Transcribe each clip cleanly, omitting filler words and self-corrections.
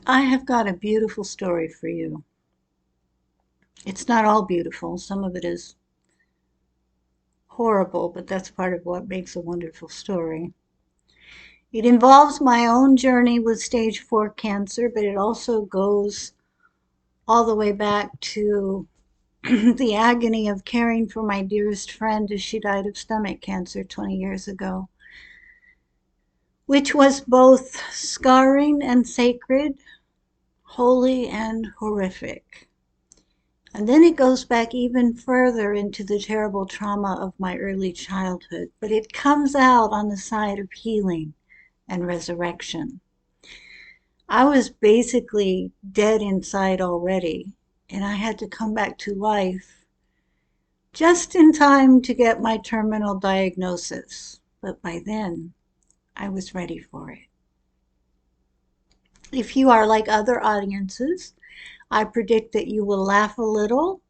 I have got a beautiful story for you. It's not all beautiful. Some of it is horrible, but that's part of what makes a wonderful story. It involves my own journey with stage 4 cancer, but it also goes all the way back to the agony of caring for my dearest friend as she died of stomach cancer 20 years ago, which was both scarring and sacred, holy and horrific. And then it goes back even further into the terrible trauma of my early childhood, but it comes out on the side of healing and resurrection. I was basically dead inside already, and I had to come back to life just in time to get my terminal diagnosis. But by then, I was ready for it. If you are like other audiences, I predict that you will laugh a little,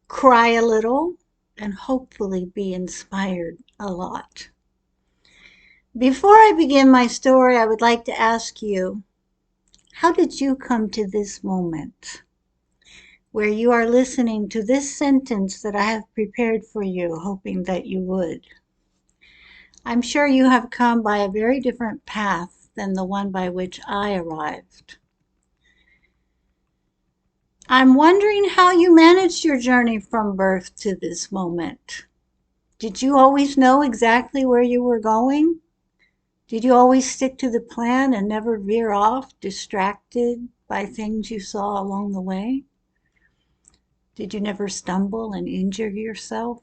cry a little, and hopefully be inspired a lot. Before I begin my story, I would like to ask you, how did you come to this moment where you are listening to this sentence that I have prepared for you, hoping that you would? I'm sure you have come by a very different path than the one by which I arrived. I'm wondering how you managed your journey from birth to this moment. Did you always know exactly where you were going? Did you always stick to the plan and never veer off, distracted by things you saw along the way? Did you never stumble and injure yourself?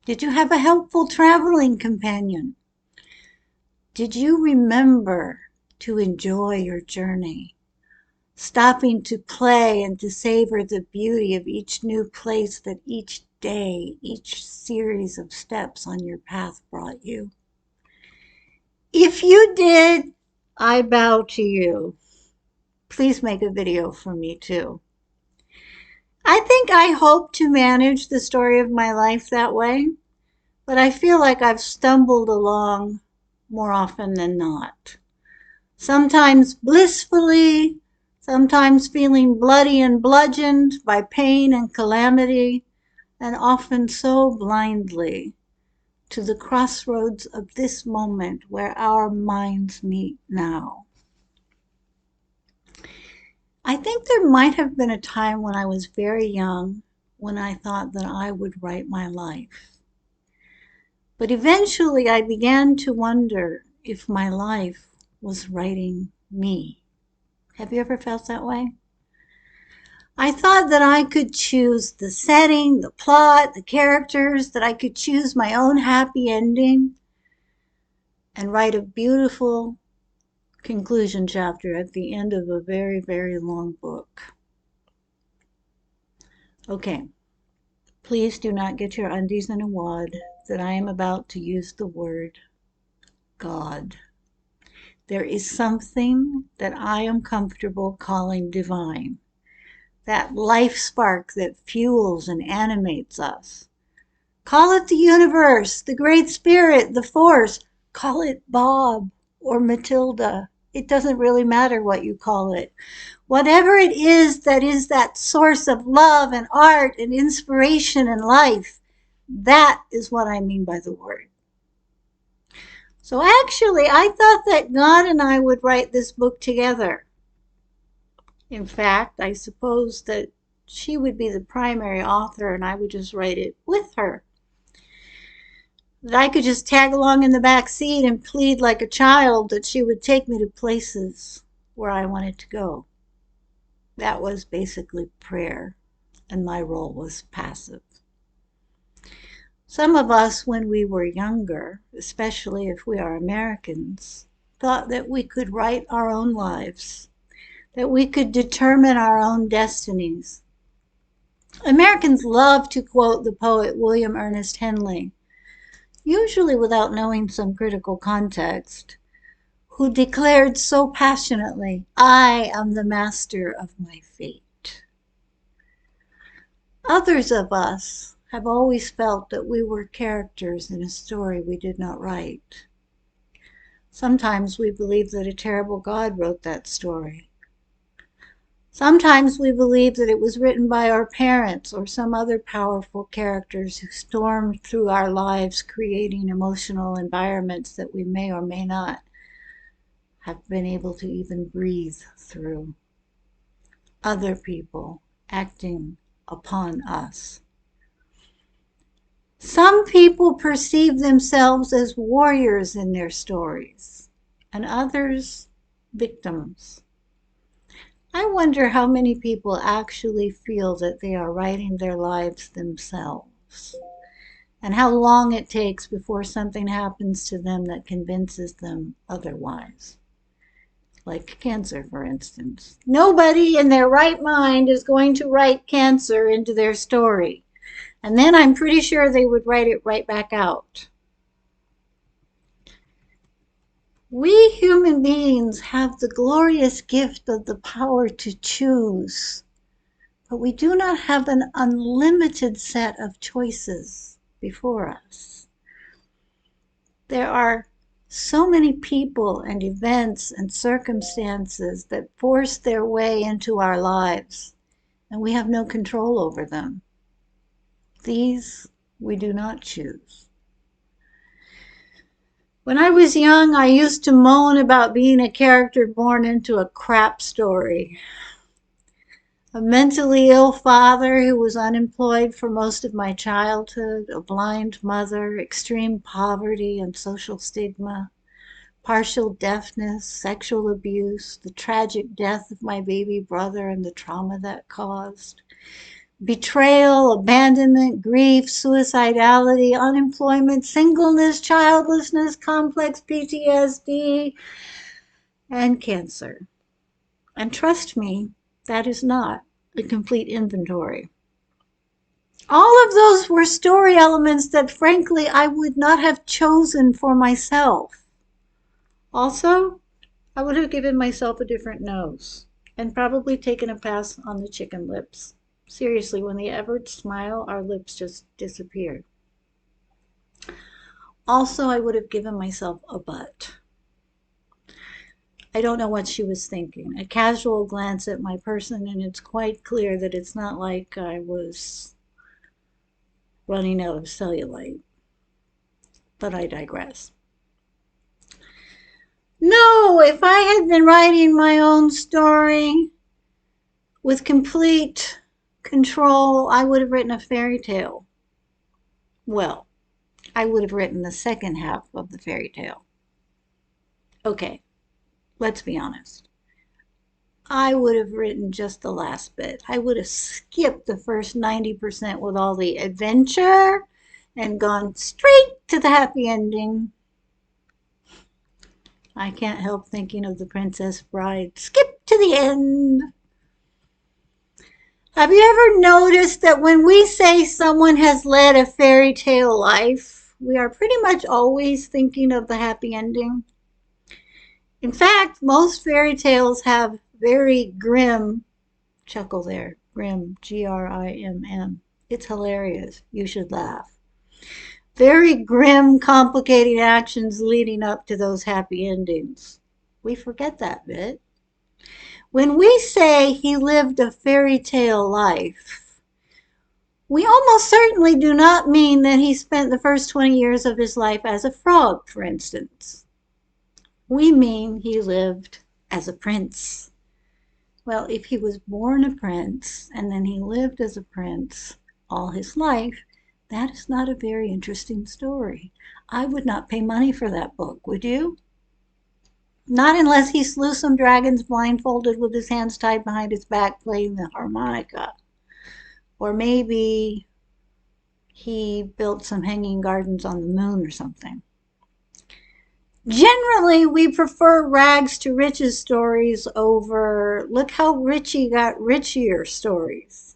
Did you have a helpful traveling companion? Did you remember to enjoy your journey, stopping to play and to savor the beauty of each new place that each day, each series of steps on your path brought you? If you did, I bow to you. Please make a video for me too. I think I hope to manage the story of my life that way, but I feel like I've stumbled along more often than not. Sometimes blissfully, sometimes feeling bloody and bludgeoned by pain and calamity, and often so blindly to the crossroads of this moment where our minds meet now. I think there might have been a time when I was very young when I thought that I would write my life. But eventually I began to wonder if my life was writing me. Have you ever felt that way? I thought that I could choose the setting, the plot, the characters, that I could choose my own happy ending and write a beautiful conclusion chapter at the end of a very, very long book. Okay, please do not get your undies in a wad that I am about to use the word God. There is something that I am comfortable calling divine, that life spark that fuels and animates us. Call it the universe, the great spirit, the force. Call it Bob or Matilda. It doesn't really matter what you call it. Whatever it is that source of love and art and inspiration and life, that is what I mean by the word. So actually, I thought that God and I would write this book together. In fact, I suppose that she would be the primary author and I would just write it with her. That I could just tag along in the back seat and plead like a child that she would take me to places where I wanted to go. That was basically prayer, and my role was passive. Some of us, when we were younger, especially if we are Americans, thought that we could write our own lives, that we could determine our own destinies. Americans love to quote the poet William Ernest Henley, usually without knowing some critical context, who declared so passionately, "I am the master of my fate." Others of us have always felt that we were characters in a story we did not write. Sometimes we believe that a terrible God wrote that story, Sometimes we believe that it was written by our parents or some other powerful characters who stormed through our lives, creating emotional environments that we may or may not have been able to even breathe through. Other people acting upon us. Some people perceive themselves as warriors in their stories, and others victims. I wonder how many people actually feel that they are writing their lives themselves, and how long it takes before something happens to them that convinces them otherwise. Like cancer, for instance. Nobody in their right mind is going to write cancer into their story. And then I'm pretty sure they would write it right back out. We human beings have the glorious gift of the power to choose, but we do not have an unlimited set of choices before us. There are so many people and events and circumstances that force their way into our lives, and we have no control over them. These we do not choose. When I was young, I used to moan about being a character born into a crap story. A mentally ill father who was unemployed for most of my childhood, a blind mother, extreme poverty and social stigma, partial deafness, sexual abuse, the tragic death of my baby brother and the trauma that caused, betrayal, abandonment, grief, suicidality, unemployment, singleness, childlessness, complex PTSD, and cancer. And trust me, that is not a complete inventory. All of those were story elements that, frankly, I would not have chosen for myself. Also, I would have given myself a different nose and probably taken a pass on the chicken lips. Seriously, when they ever smile, our lips just disappear. Also, I would have given myself a butt. I don't know what she was thinking. A casual glance at my person, and it's quite clear that it's not like I was running out of cellulite. But I digress. No, if I had been writing my own story with complete control, I would have written a fairy tale. Well, I would have written the second half of the fairy tale. Okay, let's be honest. I would have written just the last bit. I would have skipped the first 90% with all the adventure and gone straight to the happy ending. I can't help thinking of the Princess Bride. Skip to the end. Have you ever noticed that when we say someone has led a fairy tale life, we are pretty much always thinking of the happy ending? In fact, most fairy tales have very grim, chuckle there, grim, Grimm. It's hilarious. You should laugh. Very grim, complicated actions leading up to those happy endings. We forget that bit. When we say he lived a fairy tale life, we almost certainly do not mean that he spent the first 20 years of his life as a frog, for instance. We mean he lived as a prince. Well, if he was born a prince and then he lived as a prince all his life, that is not a very interesting story. I would not pay money for that book, would you? Not unless he slew some dragons blindfolded with his hands tied behind his back playing the harmonica. Or maybe he built some hanging gardens on the moon or something. Generally, we prefer rags to riches stories over look how rich he got richier stories.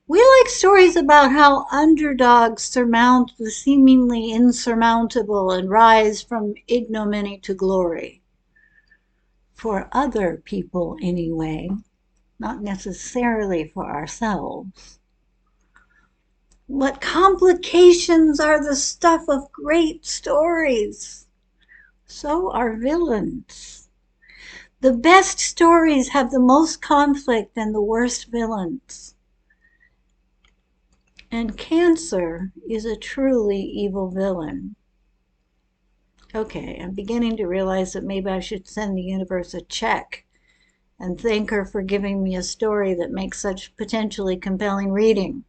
We like stories about how underdogs surmount the seemingly insurmountable and rise from ignominy to glory. For other people, anyway, not necessarily for ourselves. But complications are the stuff of great stories. So are villains. The best stories have the most conflict and the worst villains. And Cancer is a truly evil villain. Okay, I'm beginning to realize that maybe I should send the universe a check and thank her for giving me a story that makes such potentially compelling reading.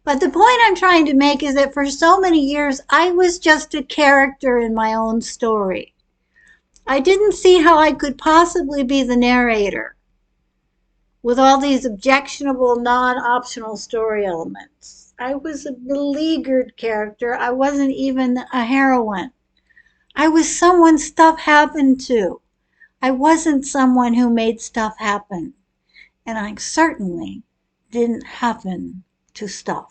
But the point I'm trying to make is that for so many years, I was just a character in my own story. I didn't see how I could possibly be the narrator with all these objectionable, non-optional story elements. I was a beleaguered character. I wasn't even a heroine. I was someone stuff happened to. I wasn't someone who made stuff happen. And I certainly didn't happen to stuff.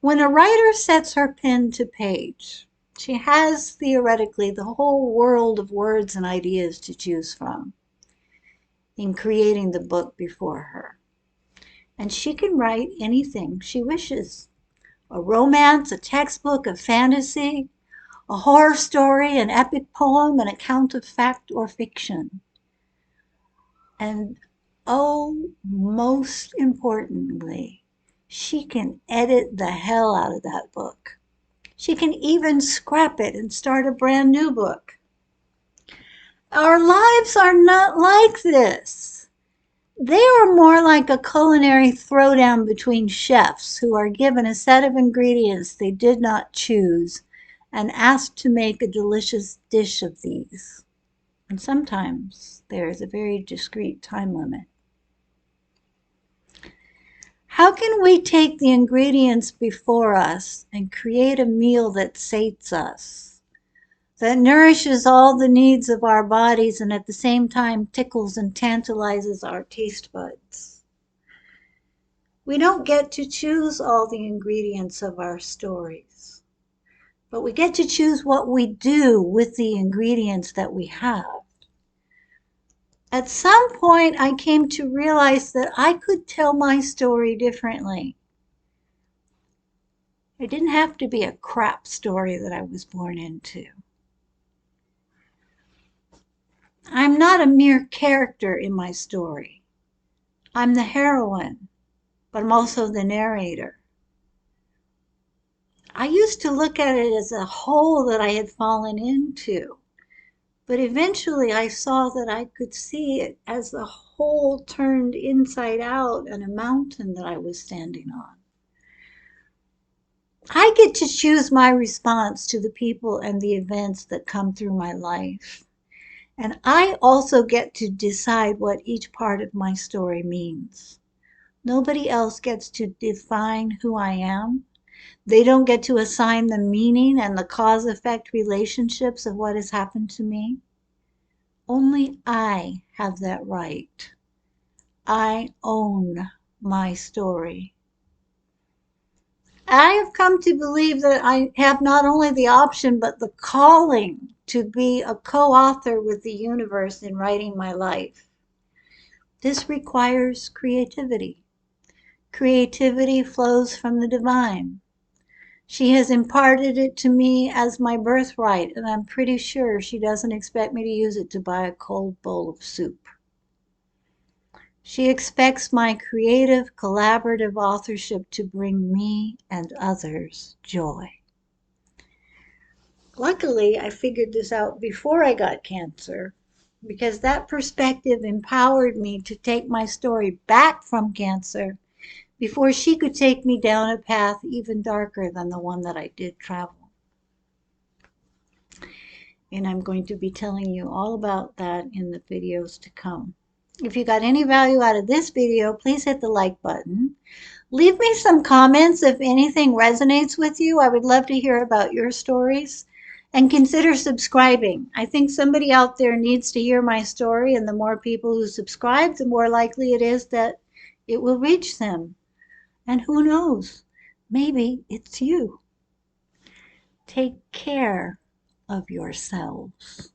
When a writer sets her pen to page, she has theoretically the whole world of words and ideas to choose from in creating the book before her. And she can write anything she wishes. A romance, a textbook, a fantasy, a horror story, an epic poem, an account of fact or fiction. And oh, most importantly, she can edit the hell out of that book. She can even scrap it and start a brand new book. Our lives are not like this. They are more like a culinary throwdown between chefs who are given a set of ingredients they did not choose and asked to make a delicious dish of these. And sometimes there is a very discrete time limit. How can we take the ingredients before us and create a meal that sates us, that nourishes all the needs of our bodies and at the same time tickles and tantalizes our taste buds? We don't get to choose all the ingredients of our stories, but we get to choose what we do with the ingredients that we have. At some point, I came to realize that I could tell my story differently. It didn't have to be a crap story that I was born into. I'm not a mere character in my story. I'm the heroine, but I'm also the narrator. I used to look at it as a hole that I had fallen into, but eventually I saw that I could see it as the hole turned inside out and a mountain that I was standing on. I get to choose my response to the people and the events that come through my life. And I also get to decide what each part of my story means. Nobody else gets to define who I am. They don't get to assign the meaning and the cause-effect relationships of what has happened to me. Only I have that right. I own my story. I have come to believe that I have not only the option, but the calling to be a co-author with the universe in writing my life. This requires creativity. Creativity flows from the divine. She has imparted it to me as my birthright, and I'm pretty sure she doesn't expect me to use it to buy a cold bowl of soup. She expects my creative, collaborative authorship to bring me and others joy. Luckily, I figured this out before I got cancer, because that perspective empowered me to take my story back from cancer before she could take me down a path even darker than the one that I did travel. And I'm going to be telling you all about that in the videos to come. If you got any value out of this video, please hit the like button. Leave me some comments if anything resonates with you. I would love to hear about your stories. And consider subscribing. I think somebody out there needs to hear my story, and the more people who subscribe, the more likely it is that it will reach them. And who knows, maybe it's you. Take care of yourselves.